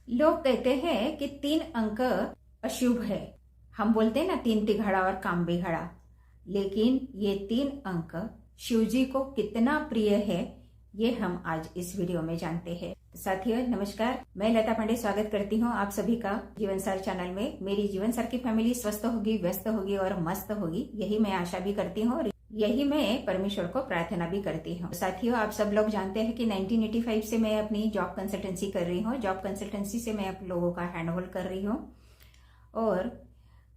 लोग कहते हैं कि 3 अंक अशुभ है। हम बोलते हैं ना, 3 तिघड़ा और काम बिगड़ा। लेकिन ये 3 अंक शिव जी को कितना प्रिय है, ये हम आज इस वीडियो में जानते हैं। साथियों नमस्कार, मैं लता पांडे स्वागत करती हूँ आप सभी का जीवनसार चैनल में। मेरी जीवनसार की फैमिली स्वस्थ होगी, व्यस्त होगी और मस्त होगी, यही मैं आशा भी करती हूँ और यही मैं परमेश्वर को प्रार्थना भी करती हूँ। साथियों, आप सब लोग जानते हैं कि 1985 से मैं अपनी जॉब कंसल्टेंसी कर रही हूँ। जॉब कंसल्टेंसी से मैं आप लोगों का हैंड होल्ड कर रही हूँ और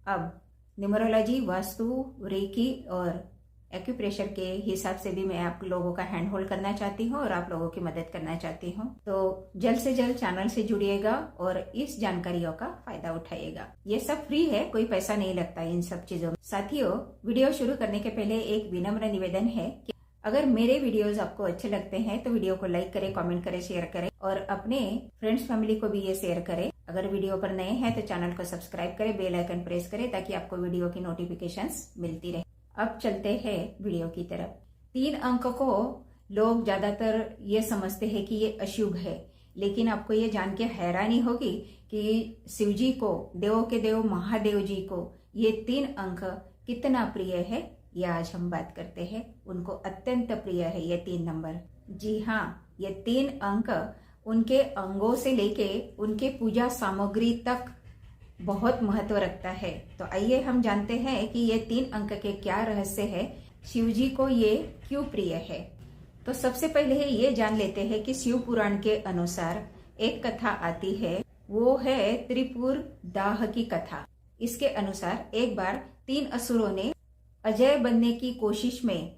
अब न्यूमरोलॉजी, वास्तु, रेकी और एक्यूप्रेशर के हिसाब से भी मैं आप लोगों का हैंड होल्ड करना चाहती हूँ और आप लोगों की मदद करना चाहती हूँ। तो जल्द से जल्द चैनल से जुड़िएगा और इस जानकारियों का फायदा उठाइएगा। ये सब फ्री है, कोई पैसा नहीं लगता इन सब चीजों में। साथियों, वीडियो शुरू करने के पहले एक विनम्र निवेदन है कि अगर मेरे वीडियोस आपको अच्छे लगते हैं तो वीडियो को लाइक करें, कमेंट करें, शेयर करें और अपने फ्रेंड्स फैमिली को भी ये शेयर करें। अगर वीडियो पर नए हैं तो चैनल को सब्सक्राइब करें, बेल आइकन प्रेस करें ताकि आपको वीडियो की नोटिफिकेशंस मिलती रहे। अब चलते हैं वीडियो की तरफ। 3 अंक को लोग ज्यादातर ये समझते हैं कि ये अशुभ है, लेकिन आपको ये जान के हैरानी होगी कि शिव जी को, देवों के देव महादेव जी को ये 3 अंक कितना प्रिय है, ये आज हम बात करते हैं। उनको अत्यंत प्रिय है ये 3 नंबर। जी हाँ, ये 3 अंक उनके अंगों से लेके उनके पूजा सामग्री तक बहुत महत्व रखता है। तो आइए हम जानते हैं कि ये 3 अंक के क्या रहस्य है, शिव जी को ये क्यों प्रिय है। तो सबसे पहले ये जान लेते हैं कि शिव पुराण के अनुसार एक कथा आती है, वो है त्रिपुर दाह की कथा। इसके अनुसार एक बार 3 असुरों ने अजय बनने की कोशिश में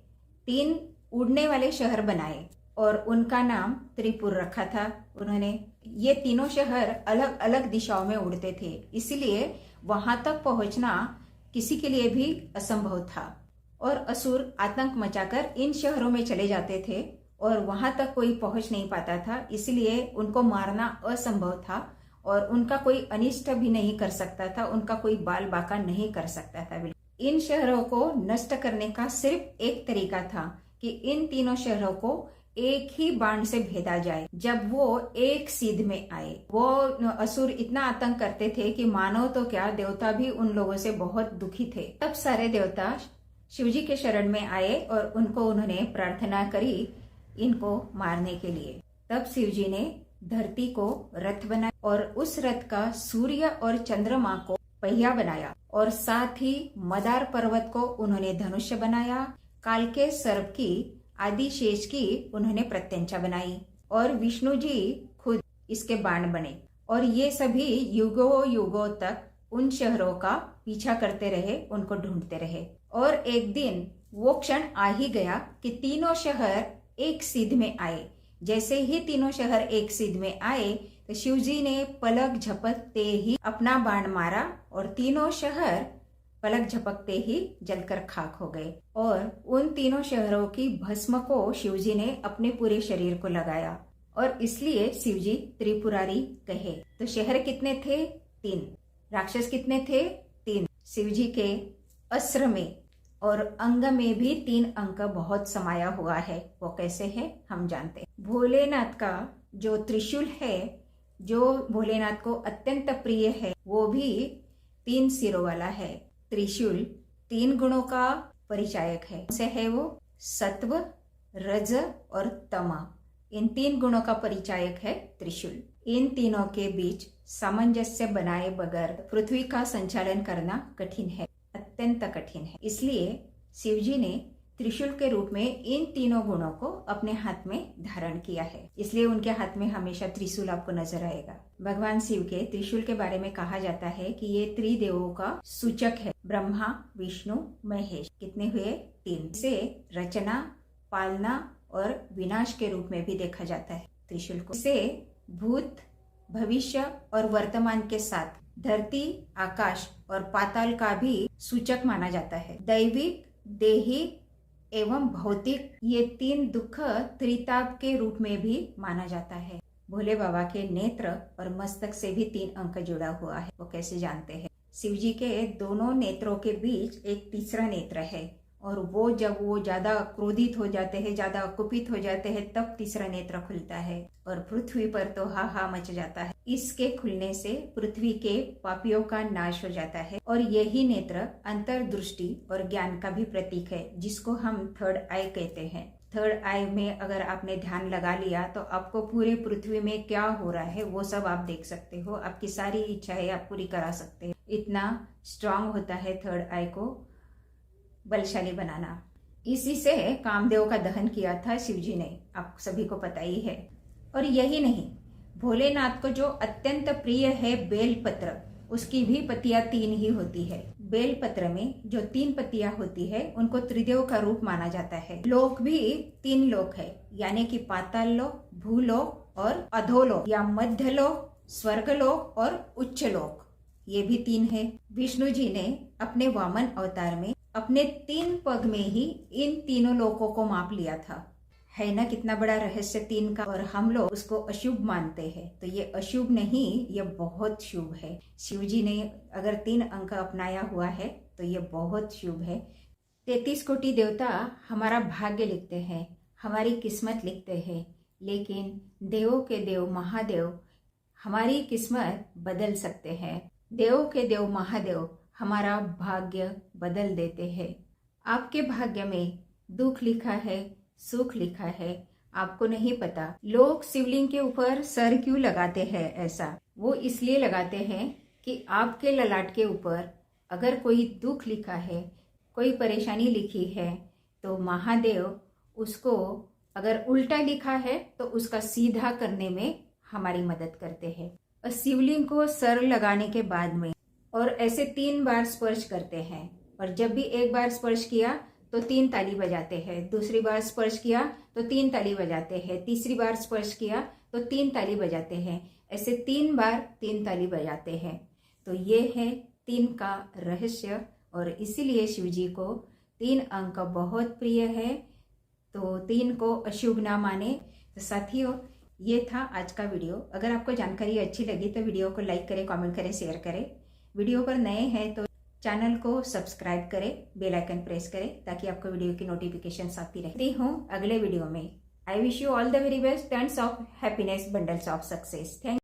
3 उड़ने वाले शहर बनाए और उनका नाम त्रिपुर रखा था उन्होंने। ये तीनों शहर अलग अलग दिशाओं में उड़ते थे, इसलिए वहां तक पहुंचना किसी के लिए भी असंभव था और असुर आतंक मचाकर इन शहरों में चले जाते थे और वहां तक कोई पहुंच नहीं पाता था, इसलिए उनको मारना असंभव था और उनका कोई अनिष्ट भी नहीं कर सकता था, उनका कोई बाल बाका नहीं कर सकता था। इन शहरों को नष्ट करने का सिर्फ एक तरीका था कि इन तीनों शहरों को एक ही बाण से भेदा जाए। जब वो एक सीध में आए, वो असुर इतना आतंक करते थे कि मानो तो क्या, देवता भी उन लोगों से बहुत दुखी थे। तब सारे देवता शिवजी के शरण में आए और उन्होंने प्रार्थना करी इनको मारने के लिए। तब शिवजी ने धरती को रथ बनाया और उस रथ का सूर्य और चंद्रमा को पहिया बनाया और साथ ही मदार पर्वत को उन्होंने धनुष्य बनाया। काल के सर्प की, आदि शेष की उन्होंने प्रत्यंचा बनाई और विष्णु जी खुद इसके बाण बने और ये सभी युगों युगों तक उन शहरों का पीछा करते रहे, उनको ढूंढते रहे। और एक दिन वो क्षण आ ही गया कि तीनों शहर एक सीध में आए। जैसे ही तीनों शहर एक सीध में आए तो शिवजी ने पलक झपकते ही अपना बाण मारा और तीनों शहर पलक झपकते ही जलकर खाक हो गए और उन तीनों शहरों की भस्म को शिवजी ने अपने पूरे शरीर को लगाया और इसलिए शिवजी त्रिपुरारी कहे। तो शहर कितने थे? 3। राक्षस कितने थे? 3। शिवजी के अस्त्र में और अंग में भी 3 अंक बहुत समाया हुआ है। वो कैसे है हम जानते हैं। भोलेनाथ का जो त्रिशूल है, जो भोलेनाथ को अत्यंत प्रिय है, वो भी 3 सिरों वाला है। त्रिशूल 3 गुणों का परिचायक है। उनसे है वो सत्व, रज और तम। इन 3 गुणों का परिचायक है त्रिशूल। इन तीनों के बीच सामंजस्य बनाए बगैर पृथ्वी का संचालन करना कठिन है, अत्यंत कठिन है। इसलिए शिवजी ने त्रिशूल के रूप में इन तीनों गुणों को अपने हाथ में धारण किया है, इसलिए उनके हाथ में हमेशा त्रिशूल आपको नजर आएगा। भगवान शिव के त्रिशूल के बारे में कहा जाता है कि ये त्रिदेवों का सूचक है। ब्रह्मा, विष्णु, महेश कितने हुए? 3। इसे रचना, पालना और विनाश के रूप में भी देखा जाता है त्रिशूल को। इसे भूत, भविष्य और वर्तमान के साथ धरती, आकाश और पाताल का भी सूचक माना जाता है। दैविक, देही एवं भौतिक, ये 3 दुख त्रिताप के रूप में भी माना जाता है। भोले बाबा के नेत्र और मस्तक से भी 3 अंक जुड़ा हुआ है। वो कैसे जानते हैं? शिवजी के दोनों नेत्रों के बीच एक तीसरा नेत्र है और वो जब वो ज्यादा क्रोधित हो जाते हैं, ज्यादा कुपित हो जाते हैं, तब तीसरा नेत्र खुलता है और पृथ्वी पर तो हाहा मच जाता है। इसके खुलने से पृथ्वी के पापियों का नाश हो जाता है और यही नेत्र अंतर्दृष्टि और ज्ञान का भी प्रतीक है, जिसको हम थर्ड आई कहते हैं। थर्ड आई में अगर आपने ध्यान लगा लिया तो आपको पूरे पृथ्वी में क्या हो रहा है वो सब आप देख सकते हो, आपकी सारी इच्छाएं आप पूरी करा सकते हो। इतना स्ट्रांग होता है थर्ड आई को बलशाली बनाना। इसी से कामदेव का दहन किया था शिवजी ने, आप सभी को पता ही है। और यही नहीं, भोलेनाथ को जो अत्यंत प्रिय है बेलपत्र, उसकी भी पत्तियां 3 ही होती है। बेलपत्र में जो 3 पत्तियां होती है उनको त्रिदेव का रूप माना जाता है। लोक भी 3 लोक है, यानी कि पाताल लोक, भूलोक और अधोलोक या मध्य लोक, स्वर्गलोक और उच्च लोक, ये भी 3 है। विष्णु जी ने अपने वामन अवतार में अपने 3 पग में ही इन तीनों लोकों को माप लिया था। है ना कितना बड़ा रहस्य 3 का। और हम लोग उसको अशुभ मानते हैं, तो ये अशुभ नहीं, ये बहुत शुभ है। शिव जी ने अगर 3 अंक अपनाया हुआ है तो ये बहुत शुभ है। 33 कोटि देवता हमारा भाग्य लिखते हैं, हमारी किस्मत लिखते हैं, लेकिन देवों के देव महादेव हमारी किस्मत बदल सकते हैं। देवों के देव महादेव हमारा भाग्य बदल देते हैं। आपके भाग्य में दुख लिखा है, सुख लिखा है, आपको नहीं पता। लोग शिवलिंग के ऊपर सर क्यों लगाते हैं? ऐसा वो इसलिए लगाते हैं कि आपके ललाट के ऊपर अगर कोई दुख लिखा है, कोई परेशानी लिखी है, तो महादेव उसको अगर उल्टा लिखा है तो उसका सीधा करने में हमारी मदद करते हैं। और शिवलिंग को सर लगाने के बाद में और ऐसे 3 बार स्पर्श करते हैं, और जब भी एक बार स्पर्श किया तो 3 ताली बजाते हैं, दूसरी बार स्पर्श किया तो 3 ताली बजाते हैं, तीसरी बार स्पर्श किया तो 3 ताली बजाते हैं, ऐसे 3 बार 3 ताली बजाते हैं। तो ये है 3 का रहस्य, और इसीलिए शिवजी को 3 अंक बहुत प्रिय है। तो 3 को अशुभ ना माने। तो साथियों, ये था आज का वीडियो। अगर आपको जानकारी अच्छी लगी तो वीडियो को लाइक करें, कमेंट करें, शेयर करें। वीडियो पर नए हैं तो चैनल को सब्सक्राइब करें, बेल आइकन प्रेस करें, ताकि आपको वीडियो की नोटिफिकेशन आती रहती हूँ अगले वीडियो में। I wish you all the very best, turns of happiness, bundles of success. Thank